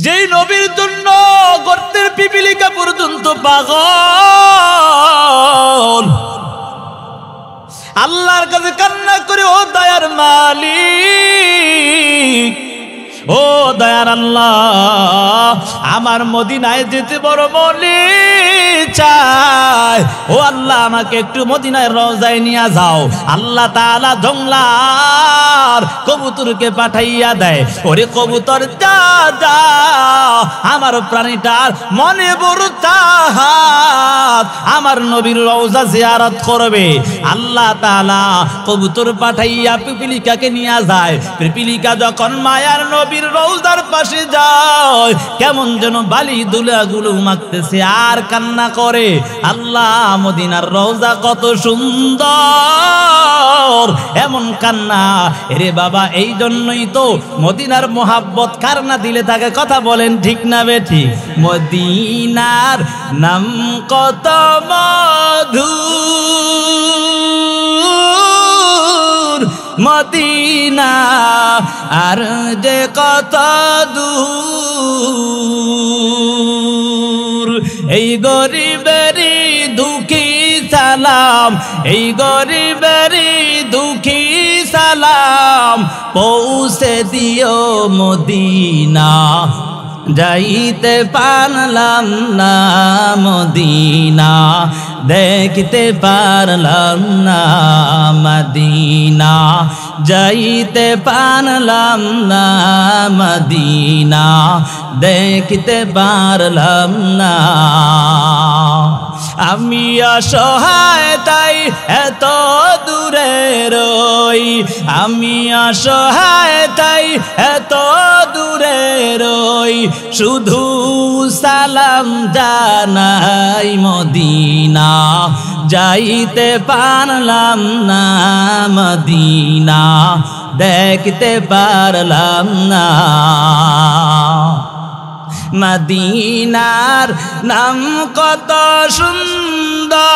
যেই নবীর জন্য গর্তের পিপিলিকা পর্যন্ত পাগল, আল্লাহর কাছে কান্না করে, ও দয়ার মালিক, ও দয়ার আল্লাহ, আমার মদিনায় যেতে বড় মনে চায়, ও আল্লাহ আমাকে একটু মদিনায় রওজায় নিয়ে যাও। আল্লাহ তাআলা জংলার কবুতরকে পাঠাইয়া দেয়, ওরে কবুতর যা যা, আমার প্রাণীটার মনে বড় চাহাত আমার নবীর রওজা জিয়ারত করবে। আল্লাহ তাআলা কবুতর পাঠাইয়া পিপিলিকাকে নিয়ে যায়। পিপিলিকা যখন মায়ার নবীর রওজার পাশে যায়, কেমন যেন বালি দুলাগুলো মাখতেছে আর কান্না করে। আল্লাহ মদিনার রওজা কত সুন্দর, এমন কান্না। এরে বাবা, এই জন্যই তো মদিনার মোহাব্বত কার না দিলে থাকে, কথা বলেন ঠিক না বেঠিক? মদিনার নাম কত মধুর, মদিনা আর যে কত দূর। এই গরিবেরই দুঃখী সালাম, এই গরিবেরই দুঃখী সালাম, পৌঁছে দিও মদিনা। যাইতে পারলাম না মদিনা, দেখতে পারলাম না মদিনা, যাইতে পারলাম না মদিনা, দেখতে পারলাম না। আমি অসহায় তাই এত দূরে রই, আমি অসহায় তাই এত দূরে রই, শুধু সালাম জানাই মদিনা, যাইতে পারলাম না মদিনা, দেখতে পারলাম না। মদিনার নাম কত সুন্দর,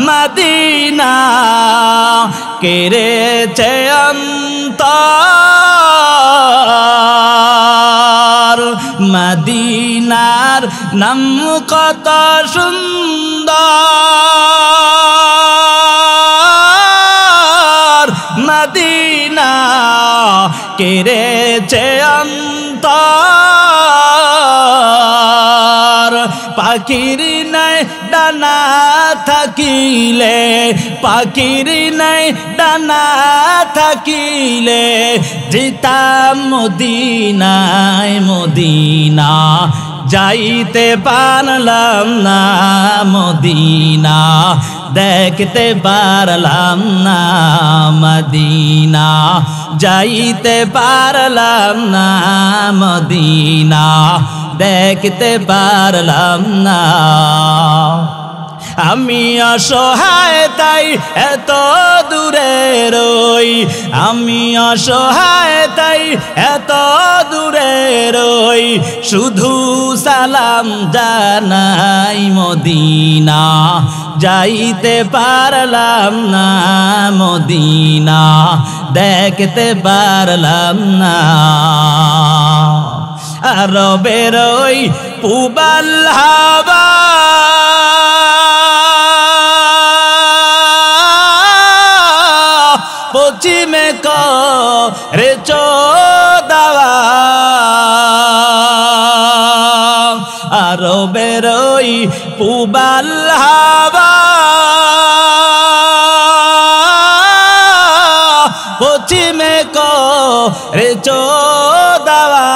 মদিনা কেড়েছে অন্তর। মদিনার নাম কত সুন্দর, মদিনা কেড়েছে অন্তর। পাখির নাই ডানা থাকিলে, পাখির নাই ডানা থাকিলে, যেতাম মদিনায় মদিনা, যাইতে পারলাম না মদিনা, দেখতে পারলাম না মদিনা, যাইতে পারলাম না মদিনা, দেখতে পারলাম না। আমি অসহায় তাই এত দূরে রই, আমি অসহায় তাই এত দূরে রই, শুধু সালাম জানাই মদিনা, যাইতে পারলাম না মদিনা, দেখতে পারলাম না। রবের ওই পুবাল হাওয়া পশ্চিমে করে চোদাওয়া, রবের ওই পুবাল হাওয়া পশ্চিমে করে চোদাওয়া।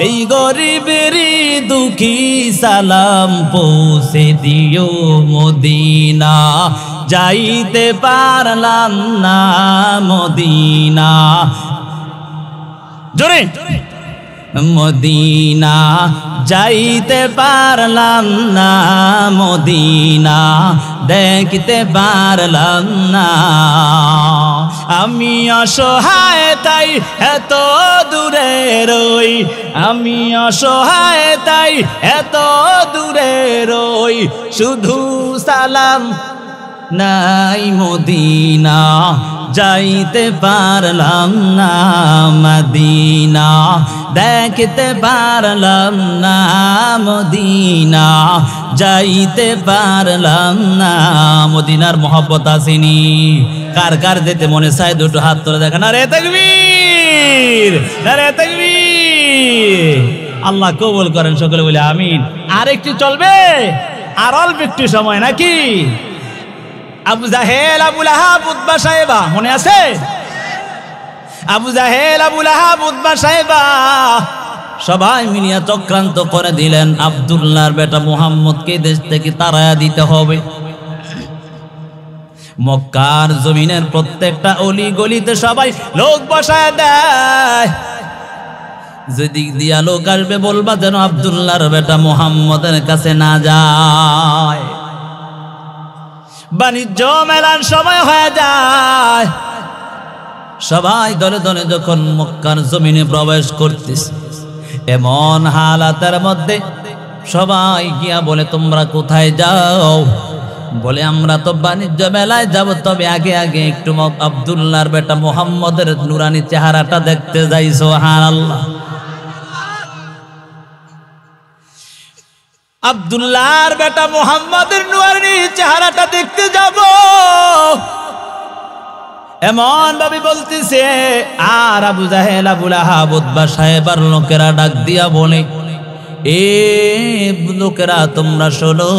এই গরিবেরই দুঃখী সালাম পৌঁছে দিও মদিনা, যাইতে পারলাম না মদিনা। জোরে মদিনা যাইতে পারলাম না মদিনা, দেখতে পারলাম না। আমি অসহায় তাই এত দূরে রই, আমি অসহায় তাই এত দূরে রই, শুধু সালাম নাই মদিনা, যাইতে পারলাম না মদিনা, দেখতে পারলাম না মদিনা, যাইতে পারলাম না। মদিনার মহব্বত আসেনি? কার কার যেতে মনে চায় দুটো হাত তুলে দেখেন। আরে তাকবীর, আরে তাকবীর। আল্লাহ কবুল করেন, সকলে বলে আমিন। আর একটু চলবে, আর অল্প একটু সময় নাকি? আবু জাহেল, আবু লাহাব, উতবা, সাইবা মনে আছে? আবু জাহেল, আবু লাহাব, উতবা, সাইবা সবাই মিলিয়া চক্রান্ত করে দিলেন আব্দুল্লাহর বেটা মুহাম্মদকে দেশ থেকে তাড়ায়া দিতে হবে। মক্কার জমিনের প্রত্যেকটা অলি গলিতে সবাই লোক বসায় দেয়। যেদিক দিয়া লোক আসবে বলবা যেন আব্দুল্লাহর বেটা মুহাম্মদের কাছে না যায়। বাণিজ্য মেলার সময় হয়ে যায়, সবাই দলে দলে যখন মক্কার জমিনে প্রবেশ করতেছে, এমন হালাতের মধ্যে সবাই গিয়া বলে তোমরা কোথায় যাও? বলে আমরা তো বাণিজ্য মেলায় যাব, তবে আগে আগে একটু আব্দুল্লাহর বেটা মুহাম্মদের নুরানি চেহারাটা দেখতে যাই। সুবহানাল্লাহ। আব্দুল্লাহর বেটা মুহাম্মদের নুরানি চেহারাটা দেখতে যাব এমন ভাবে বলতেছে। আর আবু জাহেল, আবু লাহাব, উতবা সাহেবার লোকেরা ডাক দিয়া বলে, এ লোকেরা তোমরা শোনো,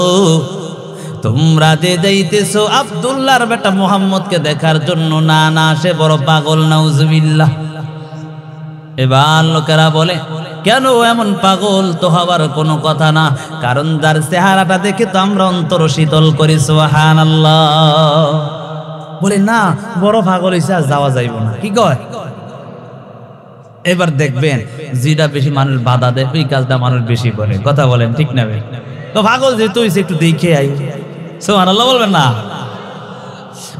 তোমরা যে যাইতেছো আব্দুল্লাহর বেটা মুহাম্মদকে দেখার জন্য, না না সে বড় পাগল, নাউজুবিল্লাহ। এবার লোকেরা বলে, কেন এমন পাগল তো হবার কোনো কথা না, কারণ যার চেহারাটা দেখে তো আমরা অন্তর শীতল করি। সুবহানাল্লাহ। বলে না, বড় পাগল হইছে, আর যাওয়া যাইব না। কি কয়? এবার দেখবেন যেটা বেশি মানুষ বাধা দেয় ওই কাজটা মানুষ বেশি করে। কথা বলেন ঠিক না? তো পাগল যেহেতু হইছে একটু দেখে আই। সুবহানাল্লাহ বলবেন না?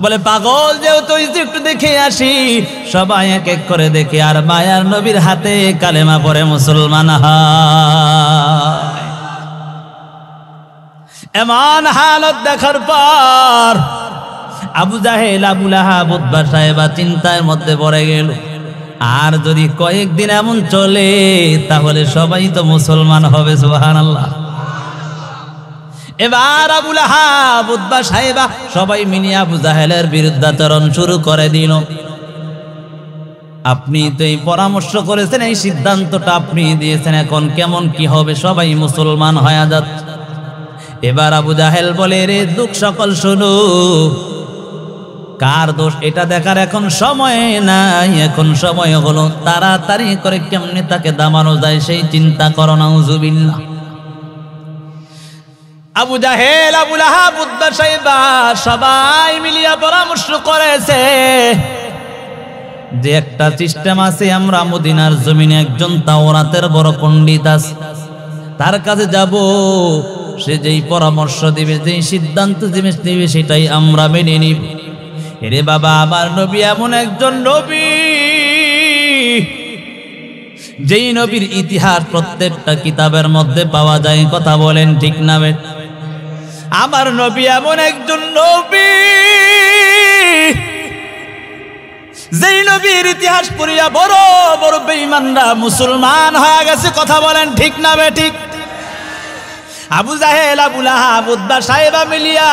বলে পাগল যেহেতু হইছে একটু দেখে আসি। সবাই এক এক করে দেখে, আর মায়ার নবীর হাতে কালেমা পড়ে মুসলমান হয়। এমন হালত দেখার পর আবু জাহেল, আবু লাহাব, উতবা সাহেবা চিন্তার মধ্যে পড়ে গেল। আর যদি কয়েকদিন এমন চলে তাহলে সবাই তো মুসলমান হবে। সুবহানাল্লাহ। এবার আবু লাহাব, উতবা সাহেবা সবাই মিলে আবু জাহেলের বিরুদ্ধাচরণ শুরু করে দিল। আপনি তো এই পরামর্শ করেছেন, এই সিদ্ধান্তটা আপনি দিয়েছেন, এখন কেমন কি হবে? সবাই মুসলমান হয়ে যাচ্ছে। এবার আবু জাহেল বলে, রে দুঃখ সকল শোনো, কার দোষ এটা দেখার এখন সময় নাই, এখন সময় হলো তাড়াতাড়ি করে কেমনে তাকে দামানো যায় সেই চিন্তা করো। নাউজুবিল্লাহ। আবু জাহেল, আবু লাহাব, উতবা সাইবা সবাই মিলিয়া পরামর্শ করেছে যে একটা সিস্টেম আছে, আমরা মদিনার জমিনে একজন তাওরাতের বড় পণ্ডিত আছে, তার কাছে যাব, সে যেই পরামর্শ দিবে, যেই সিদ্ধান্ত দিবে সেটাই আমরা মেনে নিব। এরে বাবা, আমার নবী এমন একজন নবী, যেই নবীর ইতিহাস প্রত্যেকটা কিতাবের মধ্যে পাওয়া যায়। কথা বলেন ঠিক না? আমার নবী এমন একজন নবী, যেই নবীর ইতিহাস পড়িয়া বড় বড় বেঈমানরা মুসলমান হয়ে গেছে। কথা বলেন ঠিক না? ঠিক। আবু জাহেল, আবু লাহাব, উতবা সাহেবা মিলিয়া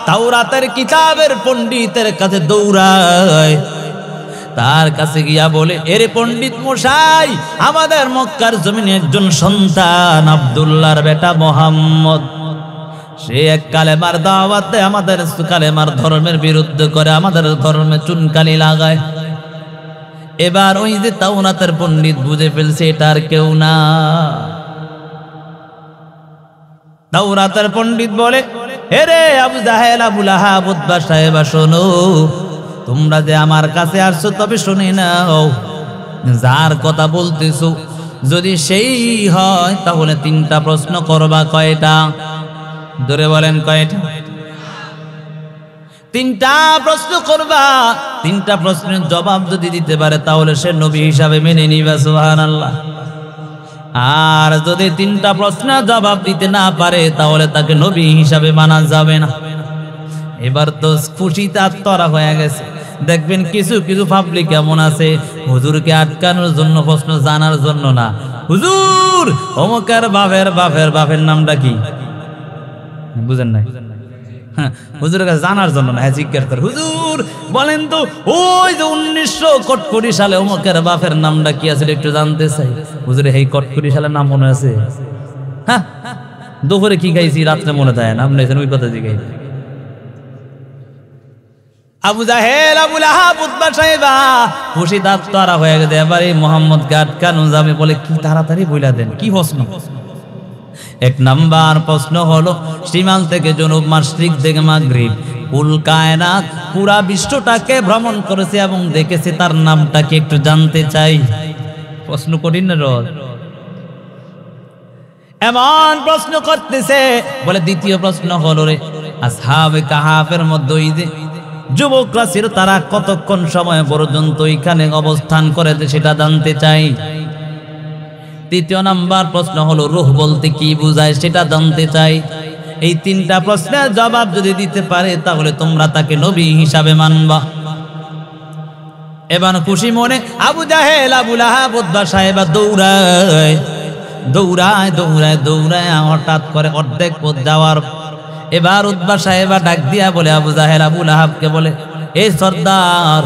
তাওরাতের কিতাবের পণ্ডিতের কাছে দৌড়ায়। তার কাছে গিয়া বলে, এরে পণ্ডিত মশাই, আমাদের মক্কার জমিনে একজন সন্তান আব্দুল্লাহর বেটা মুহাম্মদ, সে এক কালেমার দাওয়াতে আমাদের কালেমার ধর্মের বিরুদ্ধে করে, আমাদের ধর্মে চুনকালি লাগায়। এবার ওই যে তাওরাতের পণ্ডিত বুঝে ফেলছে এটা আর কেউ না। তাওরাতের পণ্ডিত বলে, এরে আবু জাহেল, আবু লাহাব, উতবা সাহেবা শোনো, তোমরা যে আমার কাছে আসছো, তবে শুনে নাও, যার কথা বলতেছো যদি সেই হয় তাহলে 3টা প্রশ্ন করবা। কয়টা? ধরে বলেন কয়টা? 3টা প্রশ্ন করবা। 3টা প্রশ্নের জবাব যদি দিতে পারে তাহলে সে নবী হিসাবে মেনে নিবে। সুবহানাল্লাহ। আর যদি 3টা প্রশ্নের জবাব দিতে না পারে তাহলে তাকে নবী হিসাবে মানা যাবে না। এবার তো খুশিতে আত্মরা হয়ে গেছে। দেখবেন কিছু কিছু পাবলিক এমন আছে, হুজুরকে আটকানোর জন্য প্রশ্ন জানার জন্য না, হুজুর অমুকের বাপের নামটা কি, বুঝেন নাই? হুজুরের কাছে জানার জন্য না, জিজ্ঞেস করে হুজুর বলেন তো ওই যে 1900 সালে অমুকের বাপের নামটা কি আছে একটু জানতে চাই। হুজুরে এই 1900 সালের নাম মনে আছে? হ্যাঁ, দুপুরে কি খাইছি রাত্রে মনে থাকে না, আপনি ওই কথা জিজ্ঞাসা। আবু জাহেল, আবু লাহাব, উতবা সাহেবা খুশি তারা হয়ে গেছে। এবার এই মোহাম্মদকে আটকানো যাবে বলে কি তাড়াতাড়ি বইলা দেন। কি প্রশ্ন? এক নাম্বার প্রশ্ন হলো শিমাল থেকে জনুব, মাশরিক থেকে মাগরিব, কুল কায়নাত পুরা বিশ্বটাকে ভ্রমণ করেছে এবং দেখেছে, তার নামটা কি একটু জানতে চাই। প্রশ্ন কঠিন না রোজ? এমন প্রশ্ন করতেছে বলে দ্বিতীয় প্রশ্ন হলো রে আসহাবে কাহাফের মধ্যে ওই যে যুবকরা ছিল, তারা কতক্ষণ সময় পর্যন্ত এখানে অবস্থান করে সেটা জানতে চাই। তৃতীয় নাম্বার প্রশ্ন হলো রূহ বলতে কি বোঝায় সেটা জানতে চাই। এই তিনটা প্রশ্নের জবাব যদি দিতে পারে তাহলে তোমরা তাকে নবী হিসাবে মানবা। এবার খুশি মনে আবু জাহেল, আবু লাহাব, উতবা সাহেবা দৌড়ায় হঠাৎ করে অর্ধেক পথ যাওয়ার এবার উতবা সাহেবা ডাক দিয়া বলে আবু জাহেল, আবু লাহাবকে বলে, এই সর্দার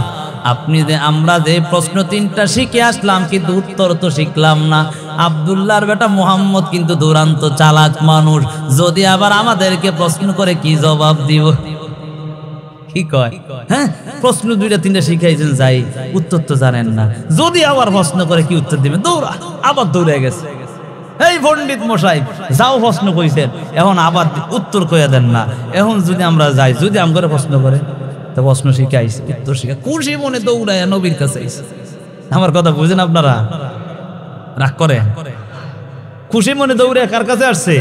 আপনি যে আমরা যে প্রশ্ন তিনটা শিখে আসলাম কিন্তু উত্তর তো শিখলাম না। আব্দুল্লাহর বেটা মুহাম্মদ কিন্তু দুরান্ত চালাক মানুষ, যদি আবার আমাদেরকে প্রশ্ন করে কি জবাব দিব? কি কয়? হ্যাঁ, প্রশ্ন দুইটা তিনটা শিখাইছেন যাই, উত্তর তো জানেন না, যদি আবার প্রশ্ন করে কি উত্তর দিবেন? আবার দৌড়ে গেছে। এই পণ্ডিত মশাই যাও প্রশ্ন কইছেন, এখন আবার উত্তর কইয়া দেন না। এখন যদি আমরা যাই, যদি আমগরে প্রশ্ন করে তো প্রশ্ন শিখে আইছে, উত্তর শিখে খুশি মনে দৌড়ায় নবীর কাছে আইছে। আমার কথা বুঝেন আপনারা? রাগ করে খুশি মনে দৌড়ে কার কাছে আসছে?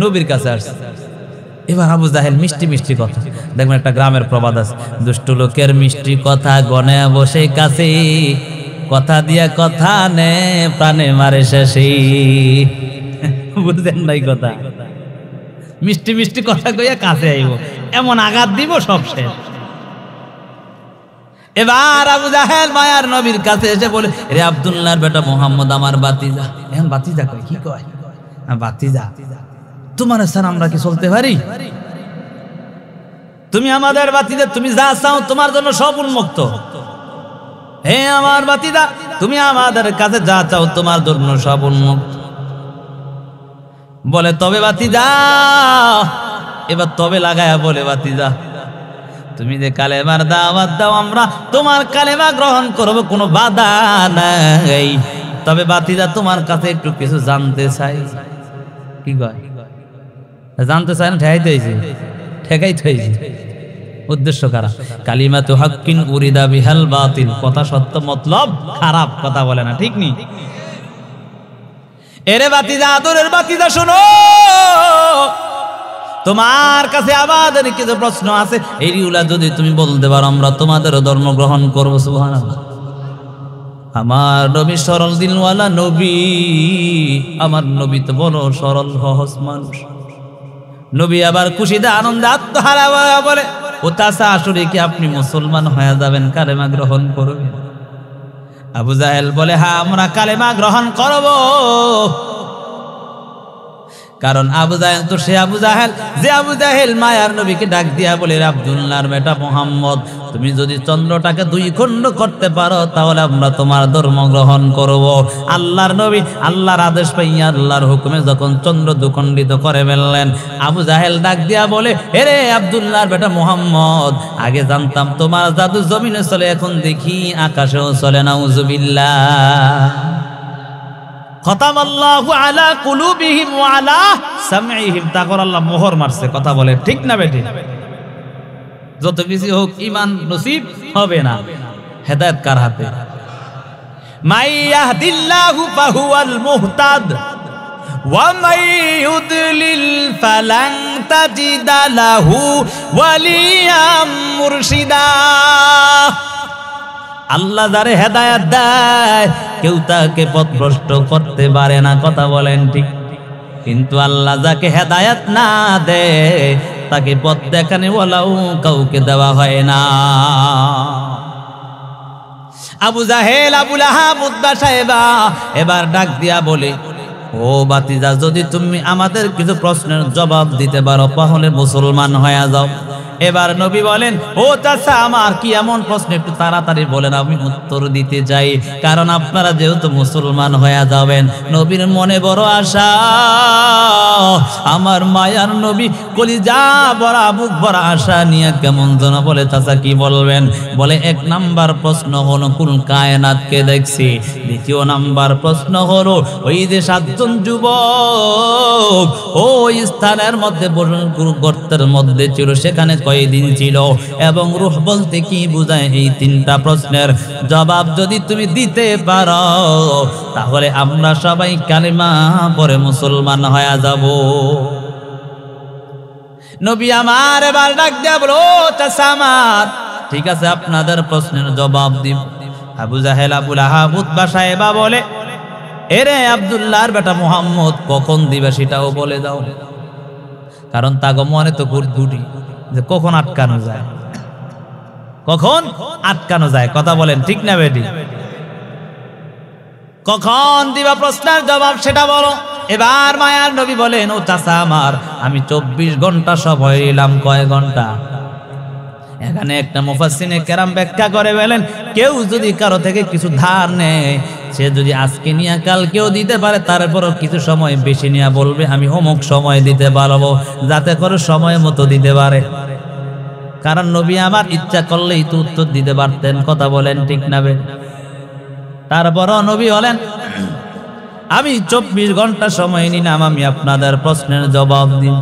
নবীর কাছে আসছে। এবার আবু জাহেল মিষ্টি কথা, দেখবেন একটা গ্রামের প্রবাদ আছে, দুষ্ট লোকের মিষ্টি কথা গনে বসে কাছে, কথা দিয়া কথা নে প্রাণে মারে শেষে। বুঝলেন নাই কথা? মিষ্টি কথা কইয়া কাছে আইব, এমন আঘাত দিব সব শেষ। এবার আবু জাহেল মায়ার নবীর কাছে এসে বলে, রে আব্দুল্লাহর বেটা মুহাম্মদ আমার বাতিজা। এখন বাতিজা কয়? কি কয়? বাতিজা, তোমার স্যার আমরা কি চলতে পারি? তুমি আমাদের বাতিজা, তুমি যা চাও তোমার জন্য সব উন্মুক্ত। হে আমার বাতিজা, তুমি আমাদের কাছে যা চাও তোমার জন্য সব উন্মুক্ত। বলে তবে বাতিজা, এবার তবে লাগায়া বলে বাতিজা তুমি যে কালেমার দাওয়াত দাও আমরা তোমার কালেমা গ্রহণ করব, কোনো বাধা নাই। তবে বাতিজা তোমার কাছে একটু কিছু জানতে চাই। কি কয়? জানতে চাই না ঠেকাইতে হয়েছে। উদ্দেশ্য কারা? কালিমাতু হাক্কিন উরিদা বিহাল বাতিল, কথা সত্য মতলব খারাপ কথা বলে না, ঠিক নি? এরে বাতিজা, আদরের বাতিজা শোনো, তোমার কাছে আমাদের কিছু প্রশ্ন আছে, এইগুলা যদি তুমি বলতে পারো আমরা তোমাদের ধর্ম গ্রহণ করবো। সুবহানাল্লাহ। আমার নবী সরল দিলওয়ালা নবী, আমার নবী তো বড় সরল সহজ মানুষ। নবী আবার খুশিতে আনন্দে আত্মহারা বলে, ও তাছা আসলে কি আপনি মুসলমান হয়ে যাবেন, কালেমা গ্রহণ করবেন? আবু জাহেল বলে, হ্যাঁ আমরা কালেমা গ্রহণ করব। কারণ আবু জাহেল তো সে আবু জাহেল যে আবু জাহেল মায়ার নবীকে ডাক দিয়া বলে, আব্দুল্লাহর বেটা মুহাম্মদ তুমি যদি চন্দ্রটাকে দুই খণ্ড করতে পারো তাহলে আমরা তোমার ধর্ম গ্রহণ করব। আল্লাহর নবী আল্লাহর আদেশ পাইয়া আল্লাহর হুকুমে যখন চন্দ্র দুখণ্ডিত করে ফেললেন, আবু জাহেল ডাক দিয়া বলে, হেরে আব্দুল্লাহর বেটা মুহাম্মদ, আগে জানতাম তোমার জাদু জমিনে চলে, এখন দেখি আকাশেও চলে। নাউজুবিল্লাহ। খতামাল্লাহু আলা কুলুবিহিম ওয়া আলা সামঈহিম, তাকর আল্লাহ মোহর মারছে। কথা বলে ঠিক না বেটি? যত কিছু হোক ঈমান নসিব হবে না। হেদায়েত কার হাতে? মাই ইয়াহদিল্লাহু ফাহুয়াল মুহতাদ ওয়া মাই ইউদলিল ফালান তাজিদা লাহু ওয়ালিয়াম মুরশিদা। আল্লাহ যারে হেদায়েত দেয় কেউ তাকে পথভ্রষ্ট করতে পারে না। কথা বলেন ঠিক? কিন্তু আল্লাহ যাকে হেদায়েত না দেয় তাকে পথ দেখানে ওয়ালাও কাউকে দেওয়া হয় না। আবু জাহেল, আবু লাহাব, উতবা সাহেবা এবার ডাক দিয়া বলে, ও বাতিজা, যদি তুমি আমাদের কিছু প্রশ্নের জবাব দিতে পারো তাহলে মুসলমান হয়ে যাও। এবার নবী বলেন, ও চাচা, আমার কি এমন প্রশ্ন, একটু তাড়াতাড়ি বলেন, আমি উত্তর দিতে চাই, কারণ আপনারা যেহেতু মুসলমান হয়ে যাবেন। নবীর মনে বড় আশা, আমার মায়ার নবী কলিজা বড় বুক বড় আশা নিয়ে কেমন যেন বলে, চাচা কি বলবেন? বলে, এক নাম্বার প্রশ্ন হলো কোন কায়নাতকে দেখছি। দ্বিতীয় নাম্বার প্রশ্ন হলো ওই যে 7 জন যুবক ওই স্থানের মধ্যে গর্তের মধ্যে ছিল, সেখানে কয়দিন ছিল, এবং রূহ বলতে কি বোঝায়? এই 3টা প্রশ্নের জবাব যদি তুমি দিতে পারো তাহলে আমরা সবাই কালিমা পড়ে মুসলমান হয়ে যাব। নবী আমার এবার ডাক দেয়া বলো, চাচা আমার, ঠিক আছে, আপনাদের প্রশ্নের জবাব দিব। আবু জাহেল, আবু লাহাব, উতবা সাহেবা বলে, এরে আব্দুল্লাহর বেটা মুহাম্মদ, কখন দিবে সেটাও বলে দাও, কারণ তাগো মনে তো ঘুরঘুটি যে কখন আটকানো যায়, কখন আটকানো যায়। কথা বলেন ঠিক না বেটি? কখন দিবা প্রশ্নের জবাব সেটা বলো। এবার মায়ার নবী বলেন, ও চাচা আমার, আমি 24 ঘন্টা সময় নিলাম। কয় ঘন্টা? এখানে একটা মুফাসসিরে কেরাম ব্যাখ্যা করে বলেন, কেউ যদি কারো থেকে কিছু ধার নেয়, সে যদি আজকে নিয়ে কালকেও দিতে পারে, তারপরও কিছু সময় বেশি নিয়ে বলবে আমি অমুক সময় দিতে পারবো, যাতে করে সময় মতো দিতে পারে। কারণ নবী আমার ইচ্ছা করলেই তো উত্তর দিতে পারতেন। কথা বলেন ঠিক না? তারপরও নবী বলেন, আমি 24 ঘন্টা সময় নিলাম, আমি আপনাদের প্রশ্নের জবাব দিই।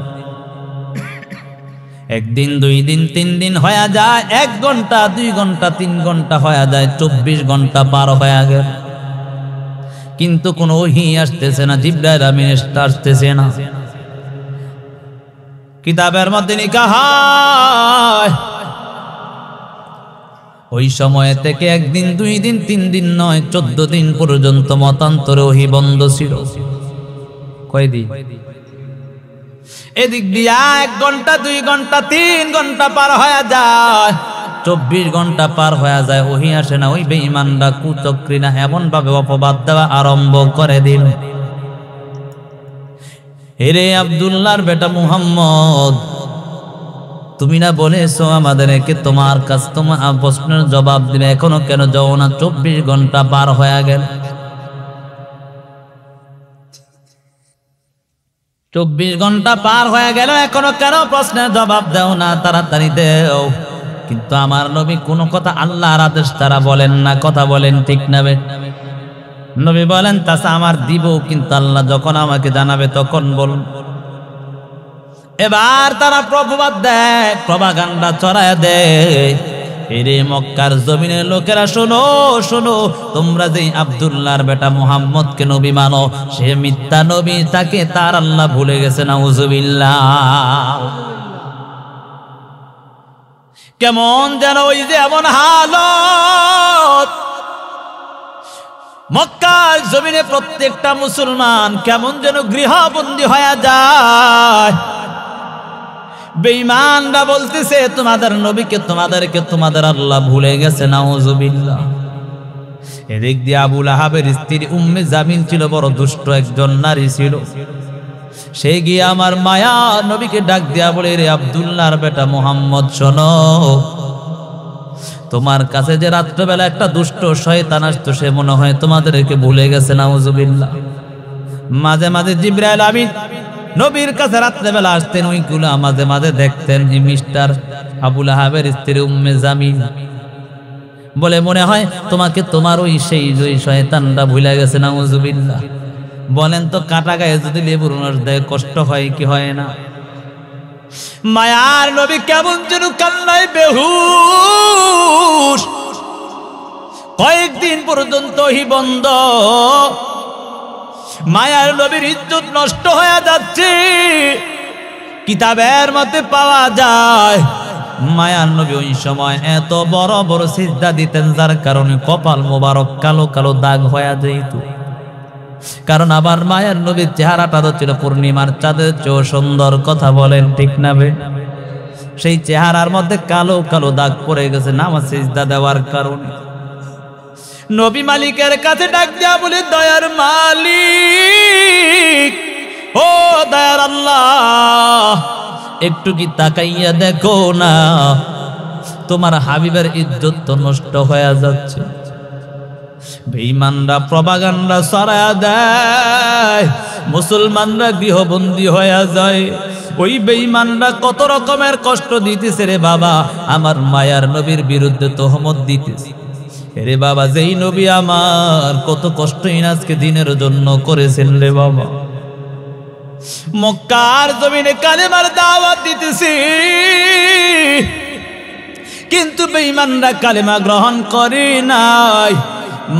1 দিন, 2 দিন, 3 দিন হয়ে যায়, 1 ঘন্টা, 2 ঘন্টা, 3 ঘন্টা হয়ে যায়, 24 ঘন্টা পার হয়ে গেল, কিন্তু কোনো ওহী আসতেছে না, জিবরাইল আমিন আসতেছে না। কিতাবের মধ্যে লিখা হয় ওই সময় থেকে 1 দিন, 2 দিন, 3 দিন নয়, 14 দিন পর্যন্ত মতান্তরে ওহী বন্ধ ছিল। কয়দিন? এদিক দিয়া 1 ঘন্টা, 2 ঘন্টা, 3 ঘন্টা পার হয়ে যায়, 24 ঘন্টা পার হয়ে যায়, ওহী আসে না। ওই বেঈমানরা, কুচক্রীরা এমন ভাবে অপবাদ দেওয়া আরম্ভ করে দিল, হেরে আব্দুল্লাহর বেটা মুহাম্মদ, তুমি না বলেছো আমাদেরকে তোমার কাছ তোমার প্রশ্নের জবাব দিবে, এখনো কেন যাও না? 24 ঘন্টা পার হয়ে গেল, 24 ঘন্টা পার হয়ে গেল, এখনো কেন প্রশ্নের জবাব দাও না? তাড়াতাড়ি দেও। কিন্তু আমার নবী কোনো কথা আল্লাহর আদেশ তারা বলেন না। কথা বলেন ঠিক না? নবী বলেন, তাছা আমার দিব, কিন্তু আল্লাহ যখন আমাকে জানাবে তখন বলুন। এবার তারা প্রভাব দেয়, প্রভাগান্ডা ছড়ায় দেয়, এরে মক্কার জমিনের লোকেরা, শোনো শোনো, তোমরা যে আব্দুল্লাহর বেটা মুহাম্মদকে নবী মানো, সে মিথ্যা নবী, তাকে তার আল্লাহ ভুলে গেছে, নাউজুবিল্লাহ। কেমন যেন ওই যে এমন হালত, মক্কার জমিনে প্রত্যেকটা মুসলমান কেমন যেন গৃহবন্দী হয়ে যায়। বেঈমানরা বলতেছে তোমাদের নবীকে, তোমাদেরকে তোমাদের আল্লাহ ভুলে গেছে, নাউজুবিল্লাহ। এদিক দিয়ে আবু লাহাবের স্ত্রী উম্মে জামিল ছিল, বড় দুষ্ট একজন নারী ছিল। সে গিয়ে আমার মায়া নবীকে ডাক দিয়া বলে, রে আব্দুল্লাহর বেটা মুহাম্মদ, শোনো, তোমার কাছে যে রাত্রবেলা একটা দুষ্ট শয়তান আসতো, সে মনে হয় তোমাদেরকে ভুলে গেছে, নাউজুবিল্লাহ। মাঝে মাঝে জিবরাইল আমিন নবীর কাছে রাত্রেবেলা আসতেন, ওইগুলো মাঝে মাঝে দেখতেন। মিস্টার আবু লাহাবের স্ত্রী উম্মে জামিল বলে, মনে হয় তোমাকে তোমার ওই সেই শয়তানটা ভুলে গেছে, নাউজুবিল্লাহ। বলেন তো, কাটা গায়ে যদি লেবুর রস দেয় কষ্ট হয় কি হয় না? মায়ার নবী কেমন যেন কান্নায় বেহুশ, কয়েকদিন পর্যন্ত হি বন্ধ। মায়ার নবীর ইজ্জত নষ্ট হয়ে যাচ্ছে। কিতাবের মধ্যে পাওয়া যায় মায়ার নবী ওই সময় এত বড় বড় সিজদা দিতেন, যার কারণে কপাল মোবারক কালো কালো দাগ হয়ে যেত। কারণ আবার মায়ের নবীর চেহারাটা তো ছিল পূর্ণিমার চাঁদের চেয়েও সুন্দর। কথা বলেন ঠিক না? সেই চেহারার মধ্যে কালো কালো দাগ পড়ে গেছে নামাজ সিজদা দেওয়ার কারণে। নবী মালিকের কাছে ডাক দিয়া বলে, দয়ার মালিক, ও দয়ার আল্লাহ, একটু কি তাকাইয়া দেখো না, তোমার হাবিবের ইজ্জত তো নষ্ট হয়ে যাচ্ছে। বেঈমানরা প্রপাগান্ডা ছড়ায়া দেয়, মুসলমানরা গৃহবন্দী হয়ে যায়। ওই বেঈমানরা কত রকমের কষ্ট দিতেছে রে বাবা, আমার মায়ার নবীর বিরুদ্ধে তহমত দিতেছে। রে বাবা, যেই নবী আমার কত কষ্টই আজকে দিনের জন্য করেছেন রে বাবা। মক্কার জমিনে কালেমার দাওয়াত দিতেছি, কিন্তু বেঈমানরা কালেমা গ্রহণ করে নাই।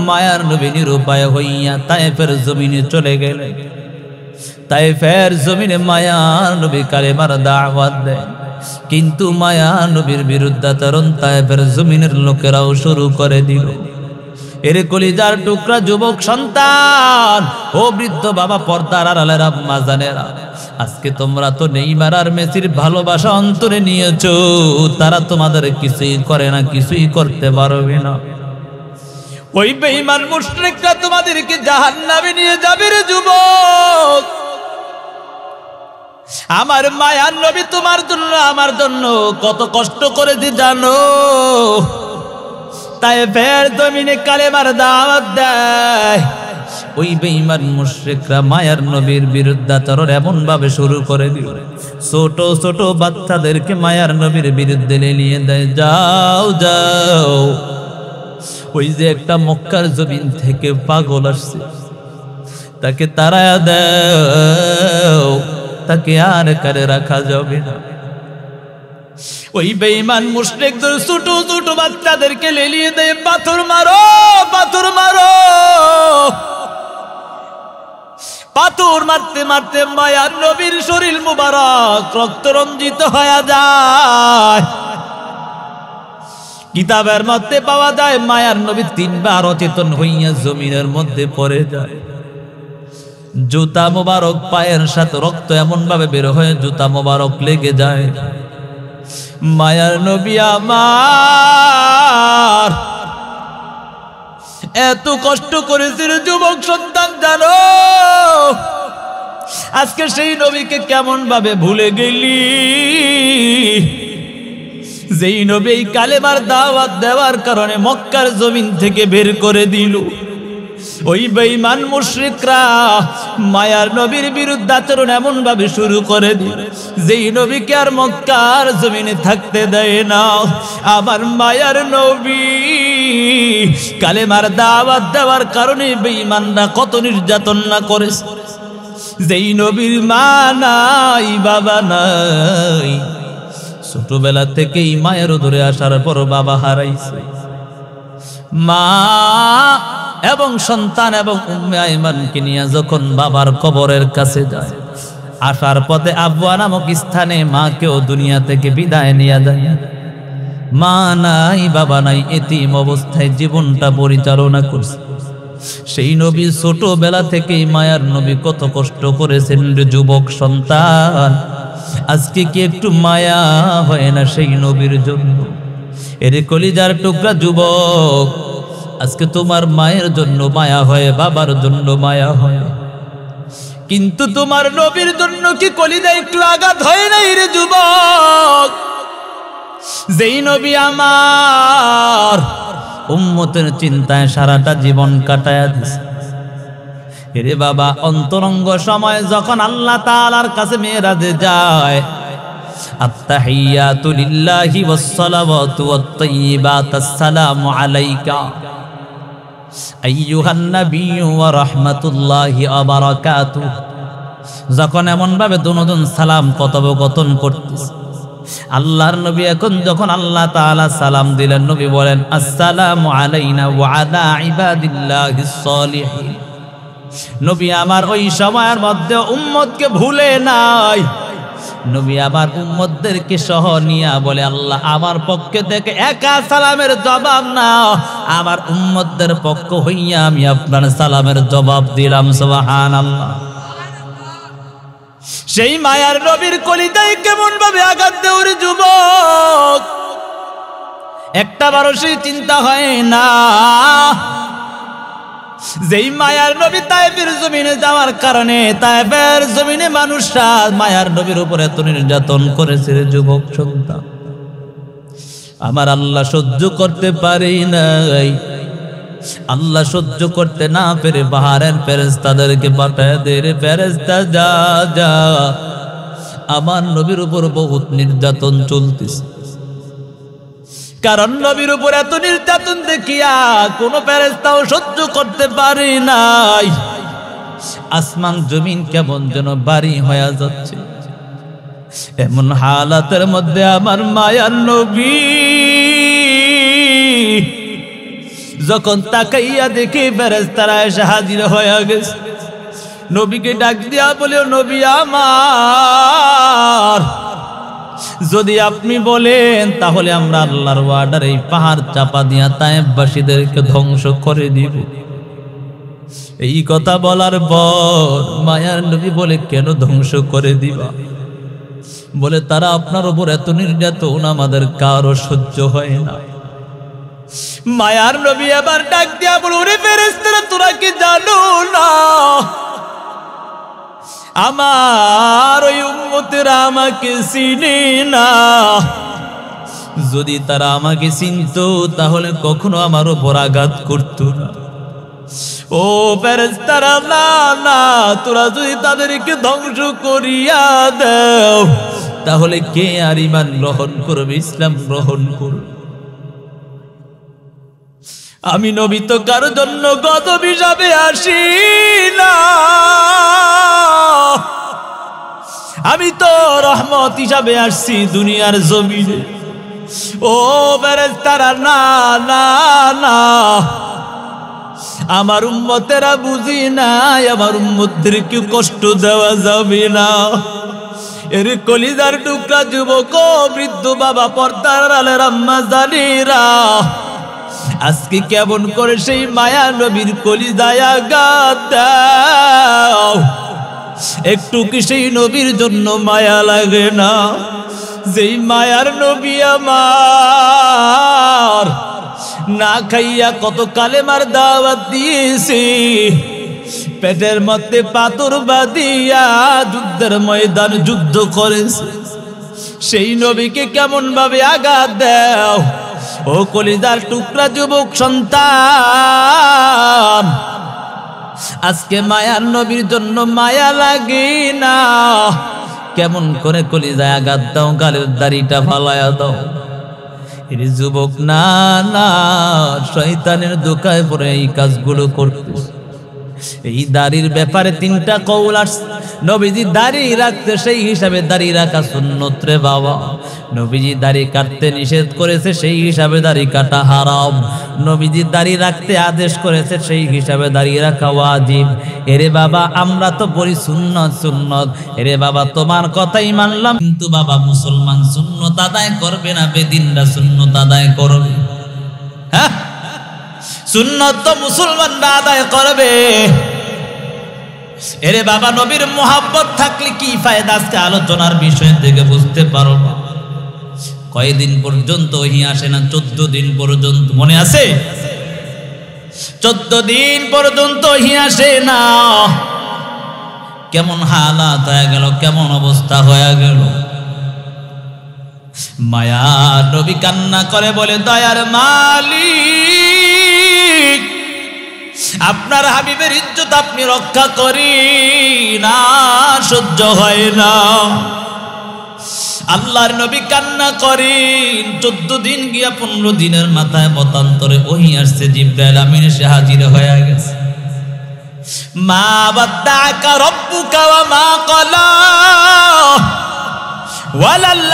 মায়ার নবী নিরুপায় হইয়া তায়েফের জমিনে চলে গেলেন। তায়েফের জমিনে মায়ার নবী কালেমার দাওয়াত দেন, কিন্তু মায়ার নবীর বিরুদ্ধাচরণ তায়েফের জমিনের লোকেরাও শুরু করে দিল। এর কলিজার টুকরা যুবক সন্তান, ও বৃদ্ধ বাবা, পর্দার আড়ালের আম্মা জানেরা, আজকে তোমরা তো নেইমার আর মেসির ভালোবাসা অন্তরে নিয়েছো, তারা তোমাদের কিছুই করে না, কিছুই করতে পারবে না। ওই বেঈমান মুশরিকরা তোমাদেরকে জাহান্নামে নিয়ে যাবে রে যুবক। আমার মায়ার নবী তোমার জন্য আমার জন্য কত কষ্ট করেছে জানো? তায়েফের জমিনে কালেমার দাওয়াত দেয়। ওই বেঈমান মুশরিকরা মায়ার নবীর বিরুদ্ধাচরণ এমন ভাবে শুরু করে দিল, ছোট ছোট বাচ্চাদেরকে মায়ার নবীর বিরুদ্ধে নিয়ে দেয়। যাও যাও, ওই যে একটা মক্কার জমিন থেকে পাগল আসছে, তাকে তাড়ায়া দাও, তাকে আর কারে রাখা যাবে না। ওই বেঈমান মুশরিকদের ছোট ছোট বাচ্চাদেরকে লেলিয়ে দেয়, পাথর মারো, পাথর মারো। পাথর মারতে মারতে মায়ার নবীর শরীর মুবারক রক্ত রঞ্জিত হয়ে যায়। কিতাবের মধ্যে পাওয়া যায় মায়ার নবী 3 বার অচেতন হইয়া জমিনের মধ্যে পড়ে যায়। জুতা মোবারক পায়ের সাথে রক্ত এমন ভাবে বের হয়ে জুতা মোবারক লেগে যায়। মায়ার নবী আমার এত কষ্ট করেছিল যুবক সন্তান জানো? আজকে সেই নবীকে কেমন ভাবে ভুলে গেলি, যেই নবী এই কালেমার দাওয়াত দেওয়ার কারণে মক্কার জমিন থেকে বের করে দিল। ওই বেঈমান মুশরিকরা মায়ার নবীর বিরুদ্ধাচরণ এমন ভাবে শুরু করে দিল, যেই নবীকে আর মক্কার জমিনে থাকতে দেয় না। আমার মায়ার নবী কালেমার দাওয়াত দেওয়ার কারণে বেঈমানরা কত নির্যাতন না করেছে। যেই নবীর মা নাই, বাবা নাই, ছোটবেলা থেকেই মায়ের ধরে আসার পর বাবা হারাইছে। মা এবং সন্তান এবং উম্মে আইমানকে নিয়ে যখন বাবার কবরের কাছে যায়, আসার পথে আব্বা নামক স্থানে মাকেও দুনিয়া থেকে বিদায় নিয়ে যায়। মা নাই, বাবা নাই, এতিম অবস্থায় জীবনটা পরিচালনা করছে। সেই নবী ছোটবেলা থেকেই মায়ার নবী কত কষ্ট করেছেন রে যুবক সন্তান। আজকে কি একটু মায়া হয় না সেই নবীর জন্য? এর কলিজার টুকরা যুবক, আজকে তোমার মায়ের জন্য মায়া হয়, বাবার জন্য মায়া হয়, কিন্তু তোমার নবীর জন্য কি কলিজা একটু আঘাত হয় নাই রে যুবক? যেই নবী আমার উম্মতের চিন্তায় সারাটা জীবন কাটায়া দিছে। রে বাবা, অন্তরঙ্গ সময় যখন আল্লাহ তাআলার কাছে মেরাজে যায়, আত্তাহিয়াতু লিল্লাহি ওয়াসসালাওয়াতু ওয়াত-তাইয়্যিবাত, আসসালামু আলাইকা আইয়ুহান নাবিয়্যু ওয়া রাহমাতুল্লাহি ওয়া বারাকাতুহু, যখন এমন ভাবে দুজন সালাম কথোপকথন করতেছে, আল্লাহর নবী এখন যখন আল্লাহ তাআলা সালাম দিলেন, নবী বলেন আসসালামু আলাইনা ওয়া আলা ইবাদিল্লাহিস সালিহিন। নবী আমার ওই সময়ের মধ্যে উম্মতকে ভুলে নাই। নবী আমার উম্মতদেরকে সহ নিয়া বলে, আল্লাহ আমার পক্ষে থেকে একা সালামের জবাব না, আমার উম্মতদের পক্ষ হইয়া আমি আপনার সালামের জবাব দিলাম। সুবহানাল্লাহ। সেই মায়ার নবীর কলিজায় কেমন ভাবে আঘাত দেওয়ার যুবক, একটা বারো সেই চিন্তা হয় না। যেই মায়ার নবী তায়েফের জমিনে যাওয়ার কারণে তায়েফের জমিনে মানুষরা মায়ার নবীর উপর এত নির্যাতন করেছে রে যুবক সন্তান, আমার আল্লাহ সহ্য করতে পারি নাই। আল্লাহ সহ্য করতে না পেরে বাহারের ফেরেশতাদেরকে পাঠায় দে, রে ফেরেশতা যা যা, আমার নবীর উপর বহুত নির্যাতন চলতেছে। কারণ নবীর উপর এত নির্যাতন দেখিয়া কোন ফেরেশতাও সহ্য করতে পারে নাই। আসমান জমিন কেমন যেন বাড়ি হয়ে যাচ্ছে। এমন হালাতের মধ্যে আমার মায়ার নবী যখন তাকাইয়া দেখে ফেরেশতারা এসে হাজির হয়ে গেছে, নবীকে ডাক দিয়া বলে, নবী আমার, যদি আপনি বলেন তাহলে আমরা আল্লাহর ওয়ার্ডার এই পাহাড় চাপা দিয়া তায়েফবাসীদেরকে ধ্বংস করে দিব। এই কথা বলার পর মায়ার নবী বলে, কেন ধ্বংস করে দিবা? বলে, তারা আপনার উপর এত নির্যাতন আমাদের কারো সহ্য হয় না। মায়ার নবী আবার ডাক দিয়া বলে, ওরে ফেরেশতারা, তোরা কি জানো না আমার ওই উম্মতেরা আমাকে চিনে না? যদি তারা আমাকে চিনতো তাহলে কখনো আমার উপর আঘাত করতো না। ও ফেরেশতারা, না না, তোরা যদি তাদেরকে ধ্বংস করিয়া দাও তাহলে কে আর ঈমান গ্রহণ করবে, ইসলাম গ্রহণ করবে? আমি নবী তো কারো জন্য গজব হিসাবে আসি না, আমি তো রহমত হিসাবে আসছি দুনিয়ার জমিনে। ও ফেরেশতারা, না না না, আমার উম্মতেরা বুঝি নাই, আমার উম্মতদেরকে কষ্ট দেওয়া যাবে না। এর কলিজার টুকরা যুবক, বৃদ্ধ বাবা, পর্দার আলের আম্মা জানেরা, আজকে কেমন করে সেই মায়া নবীর কলিজায় আঘাত দাও। একটু কি সেই নবীর জন্য মায়া লাগে না? যেই মায়ার নবী আমার না খাইয়া কত কালেমার দাওয়াত দিয়েছে, পেটের মধ্যে পাথর বাঁধিয়া যুদ্ধের ময়দান যুদ্ধ করেছে, সেই নবীকে কেমন ভাবে আঘাত দাও। ও কলিজার টুকরা যুবক সন্তান, আজকে মায়ার নবীর জন্য মায়া লাগে না? কেমন করে কলিজায় আঘাত দাও, গালের দাড়িটা ফালায়া দাও। এর যুবক, না না, শয়তানের ধোঁকায় পড়ে এই কাজগুলো করতে। এই দাড়ির ব্যাপারে তিনটা কওল আসছে। নবীজি দাড়ি রাখতে সেই হিসাবে দাড়ি রাখা সুন্নত রে বাবা। নবীজি দাড়ি কাটতে নিষেধ করেছে, সেই হিসাবে দাড়ি কাটা হারাম। নবীজি দাড়ি রাখতে আদেশ করেছে, সেই হিসাবে দাড়ি রাখা ওয়াজিব। এরে বাবা, আমরা তো বলি সুন্নত সুন্নত। এরে বাবা, তোমার কথাই মানলাম, কিন্তু বাবা মুসলমান সুন্নত আদায় করবে না, বেদিনরা সুন্নত আদায় করবে। হ্যাঁ, সুন্নত তো মুসলমানরা আদায় করবে। এরে বাবা, নবীর মোহাব্বত থাকলে কি ফায়দা? আজকে আলোচনার বিষয় থেকে বুঝতে পারো না। কয়দিন পর্যন্ত ওহি আসে না? 14 দিন পর্যন্ত, মনে আছে? 14 দিন পর্যন্ত ওহি আসে না। কেমন হালাত হয়ে গেল, কেমন অবস্থা হয়ে গেল। মায়া নবী কান্না করে বলে, দয়ার মালিক, আপনার হাবিবের ইজ্জত আপনি রক্ষা করি না, সহ্য হয় না। আল্লাহর নবী কান্না করেন। 14 দিন গিয়া 15 দিনের মাথায় মতান্তরে ওহি আসছে, জিবরাইল আমিন এসে হাজির হয়ে গেছে। মা ওয়াদ্দাকা রব্বুকা ওয়া মা ক্বালা ওয়ালাল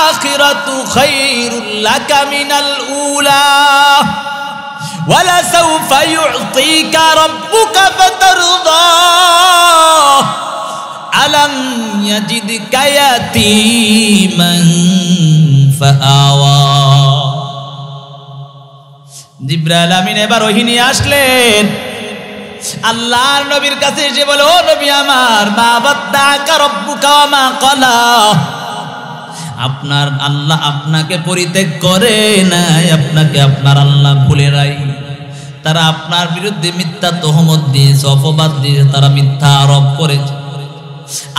আখিরাতু খায়রুল লাকা মিনাল উলা ওয়ালাসাউফা ইউতিকা রব্বুকা ফাতারদা আলাম ইয়াজিদকা ইয়াতীমান ফাআওয়া। জিবরাইল আমিন এবার ওহি নিয়ে আসলেন। আল্লাহর নবীর কাছে এসে বলে, ও নবী আমার, মা বাদ্দাকা রব্বুকা ওয়া মা ক্বালা, আপনার আল্লাহ আপনাকে পরিত্যাগ করে নাই, আপনাকে আপনার আল্লাহ ভুলে নাই। তারা আপনার বিরুদ্ধে মিথ্যা তহমত দিয়েছে, অপবাদ দিয়েছে, তারা মিথ্যা আরোপ করেছে।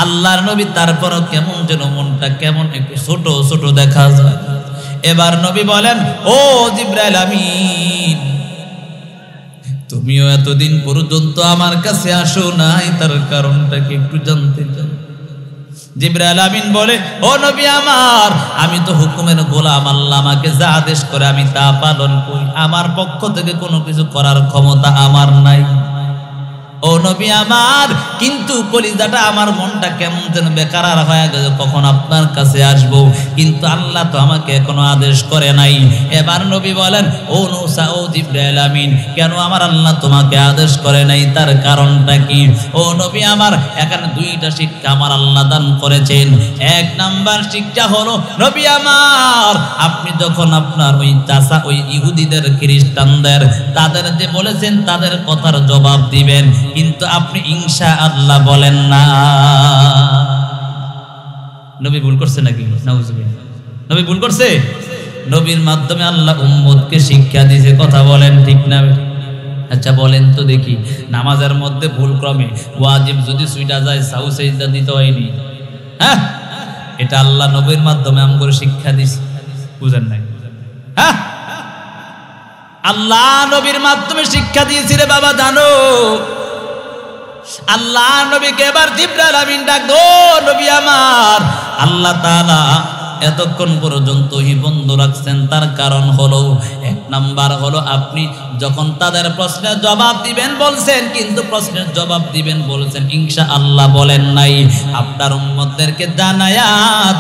আল্লাহর নবী তারপরও কেমন যেন মনটা কেমন একটু ছোট ছোট দেখা যায়। এবার নবী বলেন, ও জিবরাইল আমিন, তুমিও এতদিন পর্যন্ত আমার কাছে আসো নাই, তার কারণটা কি একটু জানতে চাই? জিবরাইল আমিন বলে, ও নবী আমার, আমি তো হুকুমের গোলাম, আল্লাহ আমাকে যা আদেশ করে আমি তা পালন করি, আমার পক্ষ থেকে কোনো কিছু করার ক্ষমতা আমার নাই। ও নবী আমার, কিন্তু কলিজাটা আমার মনটা কেমন যেন বেকারার হয়ে গেছে, কখন আপনার কাছে আসব, কিন্তু আল্লাহ তো আমাকে এখনো আদেশ করে নাই। এবার নবী বলেন, ও নূসা, ও জিবরাইল আমিন, কেন আমার আল্লাহ তোমাকে আদেশ করে নাই, তার কারণটা কি? ও নবী আমার, এখানে দুইটা শিক্ষা আমার আল্লাহ দান করেছেন। এক নাম্বার শিক্ষা হলো, নবী আমার, আপনি যখন আপনার ওই চাচা, ওই ইহুদিদের, খ্রিস্টানদের, তাদের যে বলেছেন তাদের কথার জবাব দিবেন, কিন্তু আপনি ইনশাআল্লাহ বলেন না। নবী ভুল করছে নাকি? নাউজুবিল্লাহ। নবী ভুল করছে? নবীর মাধ্যমে আল্লাহ উম্মতকে শিক্ষা দিয়েছে, কথা বলেন ঠিক না? আচ্ছা বলেন তো দেখি, নামাজের মধ্যে ভুল ক্রমে ওয়াজিব যদি সুইটা যায়, সাউ সাজদা দিতে হয়নি? হ্যাঁ, এটা আল্লাহ নবীর মাধ্যমে আমগরে শিক্ষা দিয়েছে, বুঝেন নাই? হ্যাঁ, আল্লাহ নবীর মাধ্যমে শিক্ষা দিয়েছে রে বাবা, জানো? আল্লাহ নবীকে এবার জিবরাইল আমিন ডাক, ও নবী আমার, আল্লাহ তাআলা এতক্ষণ পর্যন্ত বন্ধ রাখছেন, তার কারণ হলো, এক নাম্বার হলো, আপনি যখন তাদের প্রশ্নের জবাব দিবেন বলছেন, কিন্তু প্রশ্নের জবাব দিবেন বলছেন, ইনশাআল্লাহ বলেন নাই। আপনার উম্মতদেরকে জানায়া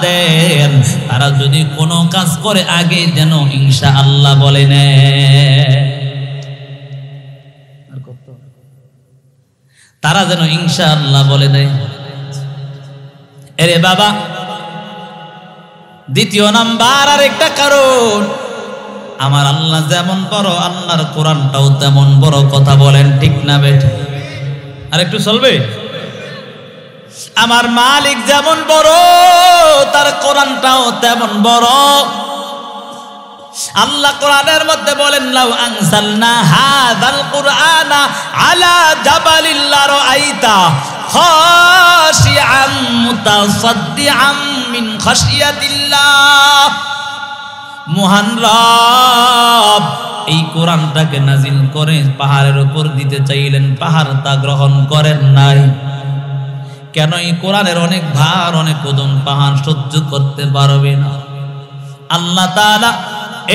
দেন, তারা যদি কোনো কাজ করে আগে যেন ইনশাআল্লাহ বলে নেয়, তারা যেন ইনশাআল্লাহ বলে দেয়। এরে বাবা, দ্বিতীয় নাম্বার আর একটা কারণ, আমার আল্লাহ যেমন বড়, আল্লাহর কোরআনটাও তেমন বড়, কথা বলেন ঠিক না বেঠিক? আর একটু চলবে? আমার মালিক যেমন বড়, তার কোরআনটাও তেমন বড়। আল্লাহ কোরআনের মধ্যে বলেন, লাউ আনসালনা হাযাল কুরআনা আলা জাবালিল লারাআইতা খাশিআম মুতাসাদ্দিআম মিন খাশিয়াতিল্লাহ। মহান রব এই কোরআনটাকে নাজিল করে পাহাড়ের উপর দিতে চাইলেন, পাহাড় তা গ্রহণ করেন নাই। কেন? এই কোরআনের অনেক ভার, অনেক ওজন, পাহাড় সহ্য করতে পারবে না। আল্লাহ তাআলা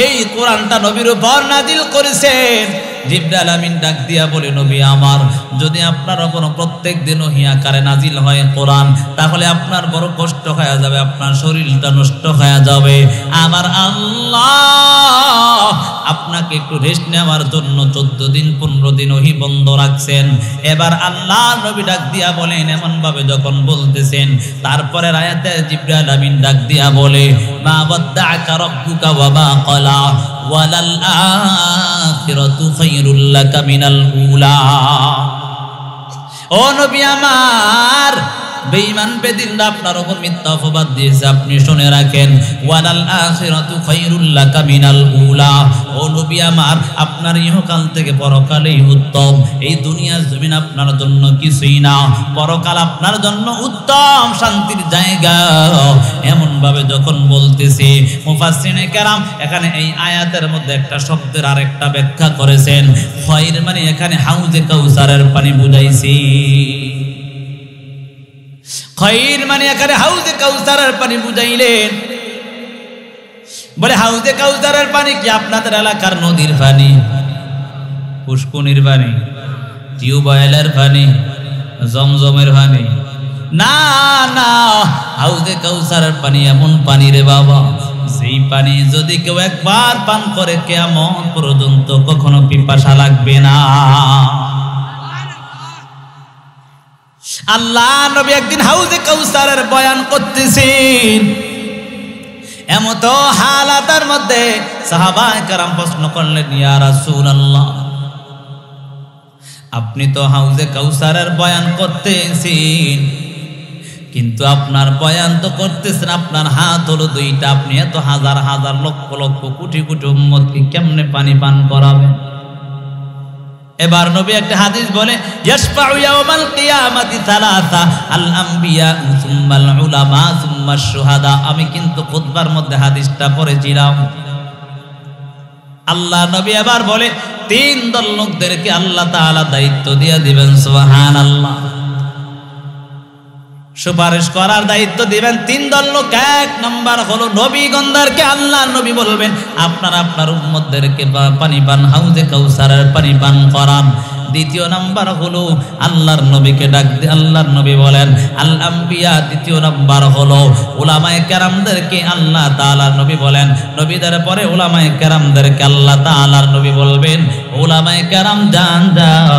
এই কোরআনটা নবীর উপর নাজিল করেছেন। জিবরাইল আমিন ডাক দিয়া বলে, নবী আমার, যদি আপনার উপর প্রত্যেক দিন ওহী আকারে নাজিল হয় কোরআন, তাহলে আপনার বড় কষ্ট হয়ে যাবে, আপনার শরীরটা নষ্ট হয়ে যাবে। আমার আল্লাহ আপনাকে একটু রেস্ট নেওয়ার জন্য 14 দিন 15 দিন ওহী বন্ধ রাখছেন। এবার আল্লাহ নবী ডাক দিয়া বলেন, এমন ভাবে যখন বলতেছেন, তারপরে আয়াতে জিবরাইল আমিন ডাক দিয়া বলে, মা ওয়াদ্দাআকা রাব্বুকা ওয়া মা ক্বালা ওয়ালাল আখিরাতু খায়রুল লাকা মিনাল উলা। ও নবী আমার, বেঈমান বেদিনরা আপনার উপর মিথ্যা অপবাদ দিয়েছে, আপনি শুনে রাখেন, ওয়ালাল আখিরাতু খায়রুল লাকা মিনাল উলা। ও নবী আমার, আপনার ইহকাল থেকে পরকালেই উত্তম। এই দুনিয়ার জমিন আপনার জন্য কিছুই না, পরকাল আপনার জন্য উত্তম শান্তির জায়গা। এমন ভাবে যখন বলতেছি, মুফাসসিরিনে কেরাম এখানে এই আয়াতের মধ্যে একটা শব্দের আরেকটা ব্যাখ্যা করেছেন। খায়র মানে এখানে হাউজে কাউসারের পানি বুঝাইছি। খায়র মানে এখানে হাউজে কাউসারের পানি বুঝাইলেন। বলে হাউজে কাউসারের পানি কি আপনাদের এলাকার নদীর পানি, পুষ্কুনির পানি, টিউবওয়েলের পানি, জমজমের পানি? না না, হাউজে কাউসারের পানি এমন পানি রে বাবা, সেই পানি যদি কেউ একবার পান করে কিয়ামত পর্যন্ত কখনো পিপাসা লাগবে না। আল্লাহ নবী একদিন হাউজে কাউসারের বয়ান করতেছেন, এমত হালাতের মধ্যে সাহাবায়ে কেরাম প্রশ্ন করলেন, ইয়া রাসূলুল্লাহ, আপনি তো হাউজে কাউসারের বয়ান করতেছেন, কিন্তু আপনার বয়ান তো করতেছেন, আপনার হাত হলো দুইটা, আপনি এত হাজার হাজার লক্ষ লক্ষ কোটি কোটি উম্মতকে কেমনে পানি পান করাবেন? এবার নবী একটা হাদিস বলে, ইয়াশফাউ ইয়াউমাল কিয়ামাতি সালাসা আল আম্বিয়া সুম্মাল উলামা সুম্মাশ শুহাদা। আমি কিন্তু খুতবার মধ্যে হাদিসটা পড়েছিলাম। আল্লাহ নবী এবার বলে, তিন দল লোকদেরকে আল্লাহ তাআলা দায়িত্ব দিয়ে দিবেন। সুবহানাল্লাহ। সুপারিশ করার দায়িত্ব দিবেন তিন দল লোক। এক নাম্বার হলো নবীগণদেরকে আল্লাহ নবী বলবেন, আপনারা আপনার উম্মতদেরকে পানি পান, হাউজে কাউসারের পানি পান করান। দ্বিতীয় নাম্বার হলো আল্লাহর নবীকে ডাক দিয়ে আল্লাহর নবী বলেন আল আম্বিয়া। তৃতীয় নাম্বার হলো উলামায়ে কেরামদেরকে আল্লাহ তাআলার নবী বলেন, নবীদের পরে উলামায়ে কেরামদেরকে আল্লাহ তাআলার নবী বলবেন, উলামায়ে কেরাম যান